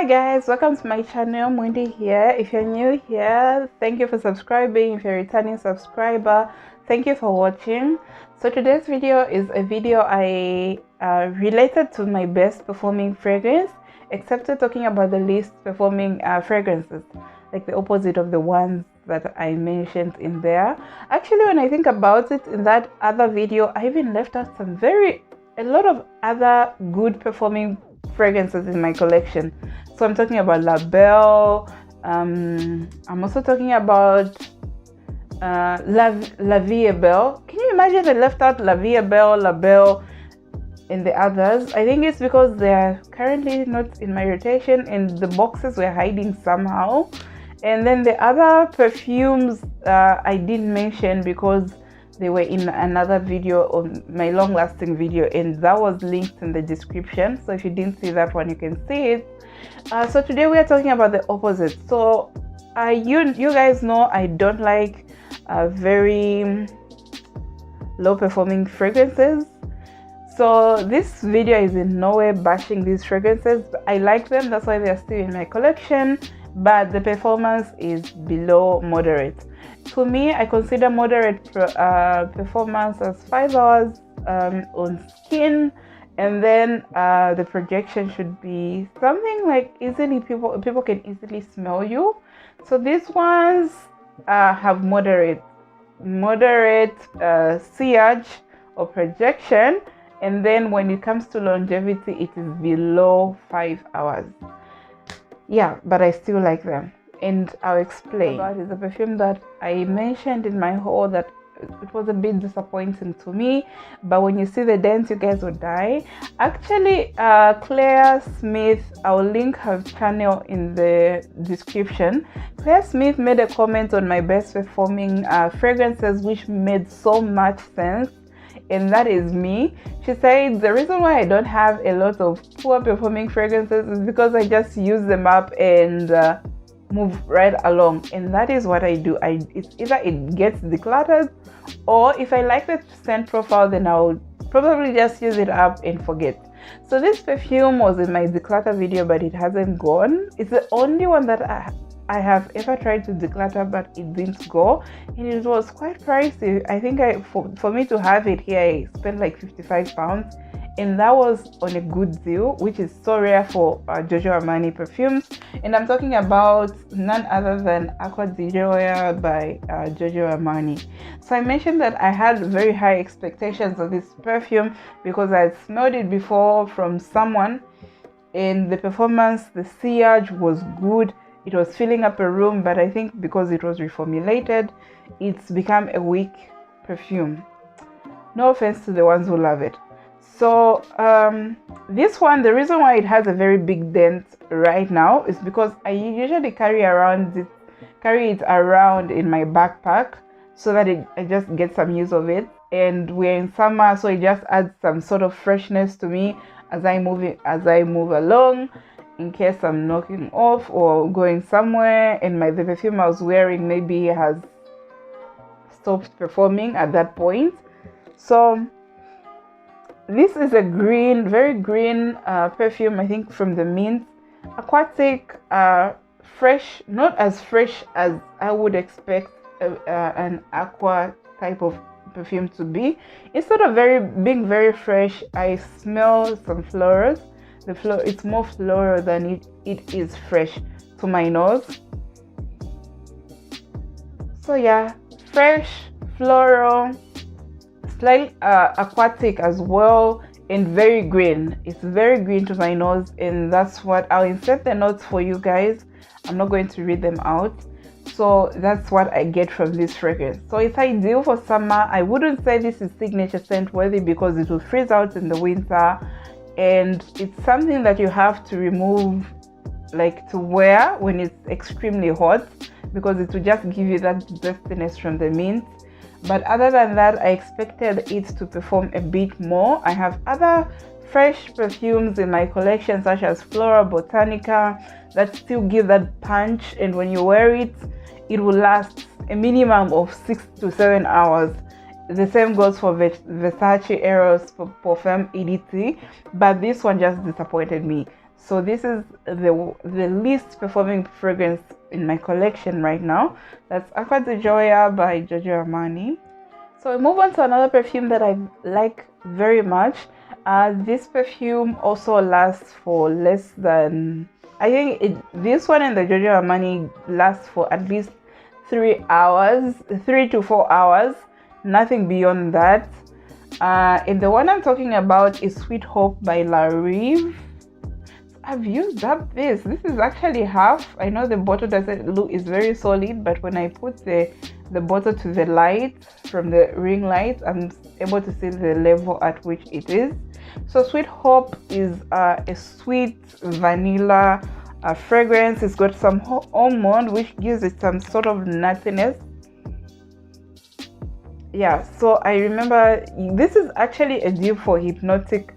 Hi guys, welcome to my channel. Wendy here. If you're new here, thank you for subscribing. If you're a returning subscriber, thank you for watching. So today's video is a video I related to my best performing fragrance, except for talking about the least performing fragrances, like the opposite of the ones that I mentioned in there. Actually, when I think about it, in that other video I even left out a lot of other good performing fragrances in my collection. So I'm talking about La Belle. I'm also talking about La Vie Belle. Can you imagine I left out La Vie Belle, La Belle in the others? I think it's because they're currently not in my rotation and the boxes were hiding somehow. And then the other perfumes I didn't mention because they were in another video, on my long-lasting video, and that was linked in the description. So if you didn't see that one, you can see it. So today we are talking about the opposite. So you guys know I don't like very low-performing fragrances. So this video is in no way bashing these fragrances. I like them, that's why they're still in my collection, but the performance is below moderate. To me, I consider moderate performance as 5 hours on skin, and then the projection should be something like easily people can easily smell you. So these ones have moderate sillage or projection, and then when it comes to longevity, it is below 5 hours. Yeah, but I still like them, and I'll explain. It's a perfume that I mentioned in my haul that it was a bit disappointing to me, but when you see the dents, you guys will die. Actually, Claire Smith, I'll link her channel in the description. Claire Smith made a comment on my best performing fragrances, which made so much sense, and that is me. She said the reason why I don't have a lot of poor performing fragrances is because I just use them up and move right along, and that is what I do. It's either it gets decluttered, or if I like the scent profile, then I'll probably just use it up and forget. So this perfume was in my declutter video, but it hasn't gone. It's the only one that I have ever tried to declutter, but it didn't go, and it was quite pricey. I think for me to have it here, I spent like £55, and that was on a good deal, which is so rare for Giorgio Armani perfumes. And I'm talking about none other than Acqua di Gioia by Giorgio Armani. So I mentioned that I had very high expectations of this perfume because I had smelled it before from someone, and the performance, the sillage was good. It was filling up a room, but I think because it was reformulated, it's become a weak perfume. No offense to the ones who love it. So this one, the reason why it has a very big dent right now is because I usually carry it around in my backpack so that I just get some use of it. And we're in summer, so it just adds some sort of freshness to me as I move along, in case I'm knocking off or going somewhere and the perfume I was wearing maybe has stopped performing at that point. So this is a green, very green perfume, I think from the mint. Aquatic, fresh, not as fresh as I would expect an aqua type of perfume to be. Instead of being very fresh, I smell some florals. It's more floral than it is fresh to my nose. So yeah, fresh, floral, slightly aquatic as well, and very green. It's very green to my nose, and that's what I'll insert the notes for you guys. I'm not going to read them out. So that's what I get from this fragrance. So it's ideal for summer. I wouldn't say this is signature scent worthy because it will freeze out in the winter, and it's something that you have to remove, like to wear when it's extremely hot, because it will just give you that zestiness from the mint. But other than that, I expected it to perform a bit more. I have other fresh perfumes in my collection, such as Flora Botanica, that still give that punch, and when you wear it, it will last a minimum of 6 to 7 hours. The same goes for Versace Eros for Parfum EDT, but this one just disappointed me. So this is the least performing fragrance in my collection right now. That's Acqua di Gioia by Giorgio Armani. So we move on to another perfume that I like very much. This perfume also lasts for less than, I think this one and the Giorgio Armani lasts for at least 3 hours, 3 to 4 hours, nothing beyond that. And the one I'm talking about is Sweet Hope by Rive. I've used up this. This is actually half. I know the bottle doesn't look, is very solid, but when I put the bottle to the light from the ring light, I'm able to see the level at which it is. So Sweet Hope is a sweet vanilla fragrance. It's got some almond, which gives it some sort of nuttiness. Yeah, so I remember this is actually a dupe for Hypnotic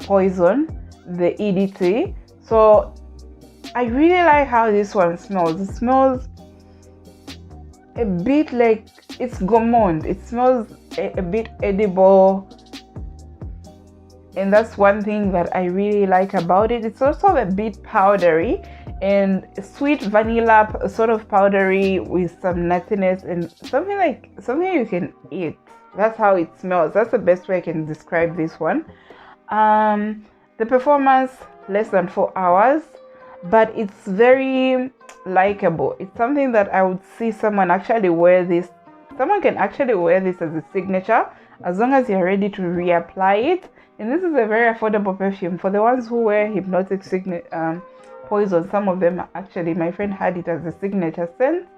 Poison, the EDT. So I really like how this one smells. It smells a bit like it's gourmand. It smells a bit edible, and that's one thing that I really like about it. It's also a bit powdery and sweet vanilla, sort of powdery with some nuttiness and something you can eat. That's how it smells. That's the best way I can describe this one. The performance, less than 4 hours, but it's very likable. It's something that I would see someone actually wear this. Someone can actually wear this as a signature as long as you're ready to reapply it. And this is a very affordable perfume for the ones who wear Hypnotic Poison. Some of them actually, my friend had it as a signature scent,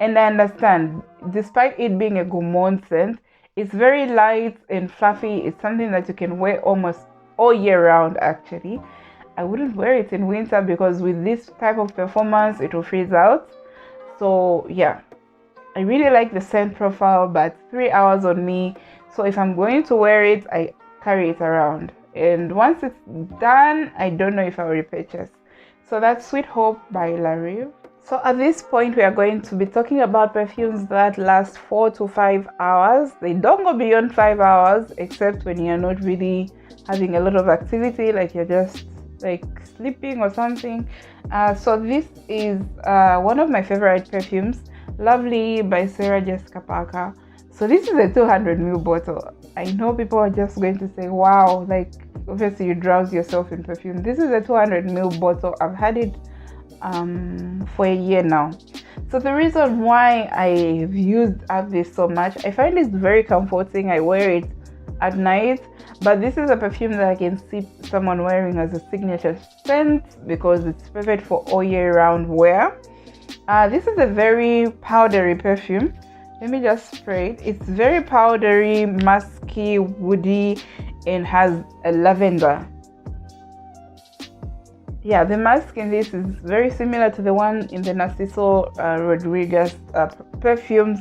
and I understand, despite it being a gourmand scent, it's very light and fluffy. It's something that you can wear almost all year round. Actually, I wouldn't wear it in winter because with this type of performance it will freeze out. So yeah, I really like the scent profile, but 3 hours on me. So if I'm going to wear it, I carry it around, and once it's done, I don't know if I'll repurchase. So that's Sweet Hope by Rive. So at this point, we are going to be talking about perfumes that last 4 to 5 hours. They don't go beyond 5 hours, except when you're not really having a lot of activity, like you're just like sleeping or something. So this is one of my favorite perfumes, Lovely by Sarah Jessica Parker. So this is a 200ml bottle. I know people are just going to say, wow, like obviously you drowse yourself in perfume. This is a 200ml bottle. I've had it for a year now. So the reason why I've used up this so much, I find it very comforting. I wear it at night, but this is a perfume that I can see someone wearing as a signature scent because it's perfect for all year round wear. This is a very powdery perfume. Let me just spray it. It's very powdery, musky, woody, and has a lavender. Yeah, the musk in this is very similar to the one in the Narciso Rodriguez perfumes.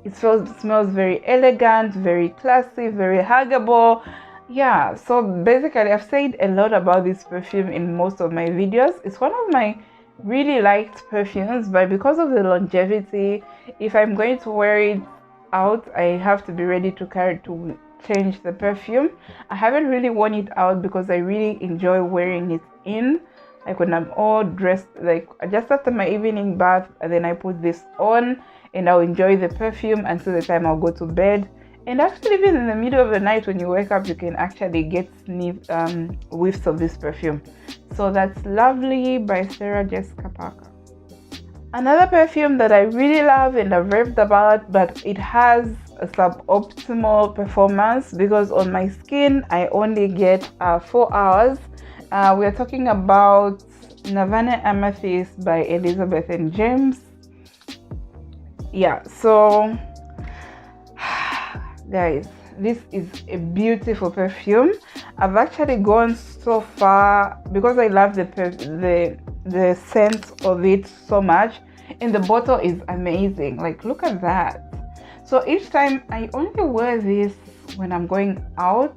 It smells very elegant, very classy, very huggable. Yeah, so basically I've said a lot about this perfume in most of my videos. It's one of my really liked perfumes, but because of the longevity, if I'm going to wear it out, I have to be ready to change the perfume. I haven't really worn it out because I really enjoy wearing it in, like when I'm all dressed, like just after my evening bath, and then I put this on and I'll enjoy the perfume until the time I'll go to bed. And actually, even in the middle of the night when you wake up, you can actually get whiffs of this perfume. So that's Lovely by Sarah Jessica Parker. Another perfume that I really love and I've raved about, but it has a suboptimal performance because on my skin I only get 4 hours. We are talking about Nirvana Amethyst by Elizabeth and James. Yeah, so guys, this is a beautiful perfume. I've actually gone so far because I love the scent of it so much, and the bottle is amazing. Like, look at that. So each time I only wear this when I'm going out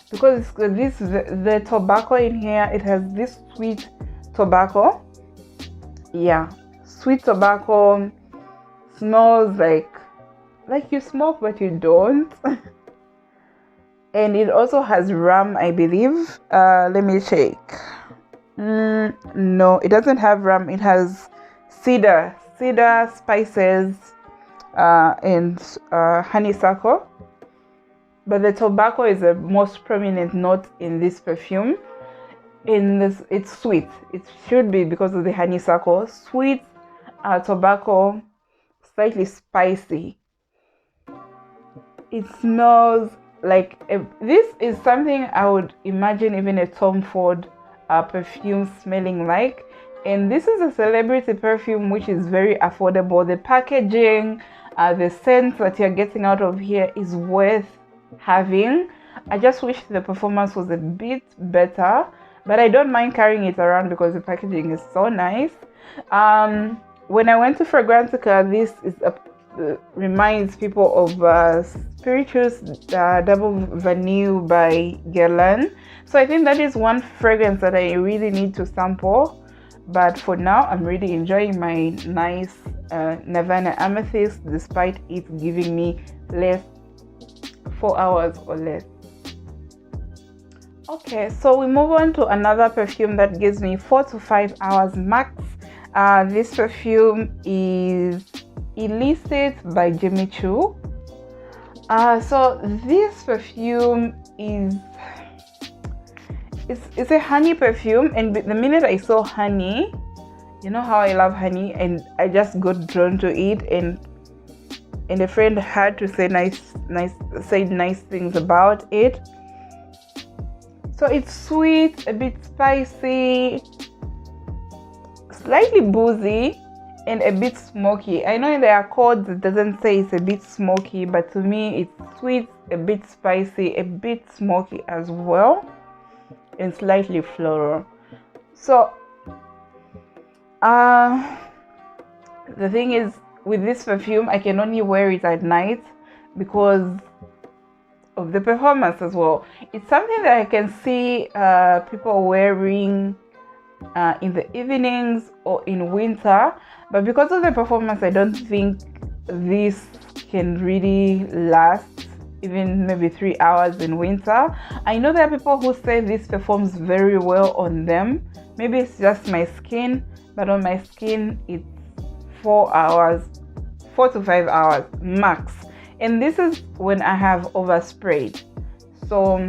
because the tobacco in here, it has this sweet tobacco. Yeah, sweet tobacco, smells like you smoke but you don't. And it also has rum, I believe. Let me check. No, it doesn't have rum. It has cedar spices, and honeysuckle. But the tobacco is the most prominent note in this perfume. In this, it's sweet. It should be because of the honeysuckle. Sweet, tobacco, slightly spicy. It smells like this is something I would imagine even a Tom Ford perfume smelling like. And this is a celebrity perfume which is very affordable. The packaging, the scent that you're getting out of here is worth having. I just wish the performance was a bit better, but I don't mind carrying it around because the packaging is so nice. When I went to Fragrantica, this is reminds people of Spirituous Double Vanille by Guerlain. So I think that is one fragrance that I really need to sample. But for now, I'm really enjoying my nice Nirvana Amethyst, despite it giving me 4 hours or less. Okay, so we move on to another perfume that gives me 4 to 5 hours max. This perfume is Illicit by Jimmy Choo. So this perfume is it's a honey perfume, and the minute I saw honey, you know how I love honey, and I just got drawn to it, and a friend had to say nice things about it. So it's sweet, a bit spicy, slightly boozy, and a bit smoky. I know in the accords it doesn't say it's a bit smoky, but to me it's sweet, a bit spicy, a bit smoky as well, and slightly floral. So the thing is, with this perfume I can only wear it at night because of the performance as well. It's something that I can see people wearing in the evenings or in winter, but because of the performance I don't think this can really last even maybe 3 hours in winter. I know there are people who say this performs very well on them. Maybe it's just my skin, but on my skin it's 4 to 5 hours max, and this is when I have oversprayed. So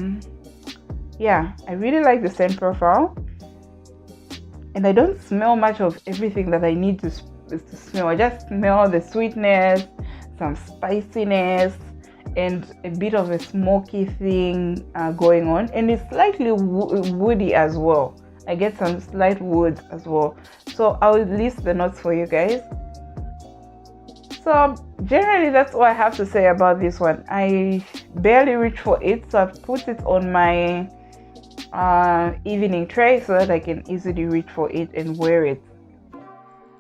yeah, I really like the scent profile, and I don't smell much of everything that I need to smell. I just smell the sweetness, some spiciness, and a bit of a smoky thing going on, and it's slightly woody as well. I get some slight wood as well. So I'll list the notes for you guys. So generally that's all I have to say about this one. I barely reach for it, so I've put it on my evening tray so that I can easily reach for it and wear it.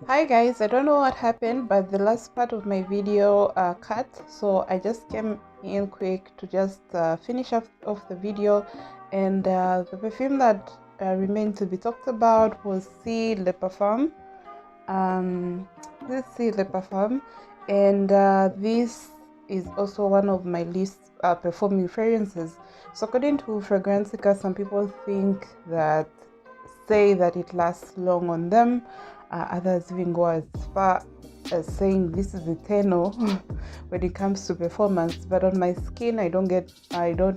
Hi guys, I don't know what happened, but the last part of my video cut, so I just came in quick to just finish off the video. And the perfume that remained to be talked about was Le Parfum. This is Le Parfum, and this is also one of my least performing fragrances. So according to Fragrantica, some people say that it lasts long on them. Others even go as far as saying this is eternal when it comes to performance. But on my skin, I don't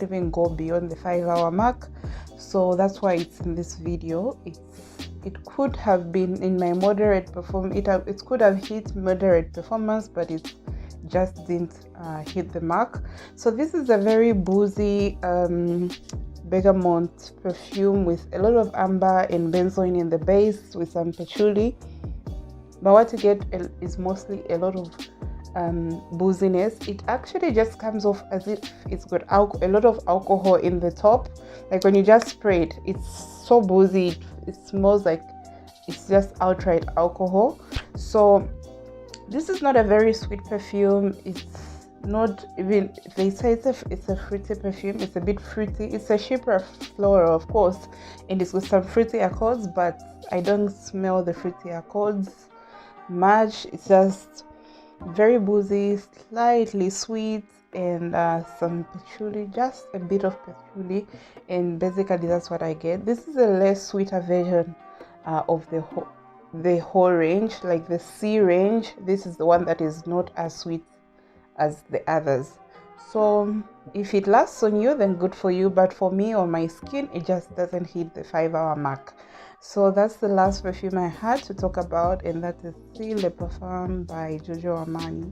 even go beyond the 5 hour mark. So that's why it's in this video. It could have been in my moderate performance. It could have hit moderate performance, but it just didn't hit the mark. So this is a very boozy bergamot perfume with a lot of amber and benzoin in the base with some patchouli. But what you get is mostly a lot of booziness. It actually just comes off as if it's got a lot of alcohol in the top. Like when you just spray it, it's so boozy. It smells like it's just outright alcohol. So this is not a very sweet perfume. It's not even, they say it's a fruity perfume. It's a bit fruity. It's a chypre floral, of course, and it's with some fruity accords, but I don't smell the fruity accords much. It's just very boozy, slightly sweet, and some patchouli, just a bit of patchouli, and basically that's what I get. This is a less sweeter version of the whole range, like the C range. This is the one that is not as sweet as the others. So if it lasts on you, then good for you, but for me, on my skin, it just doesn't hit the 5-hour mark. So that's the last perfume I had to talk about, and that is still Le Parfum by Giorgio Armani.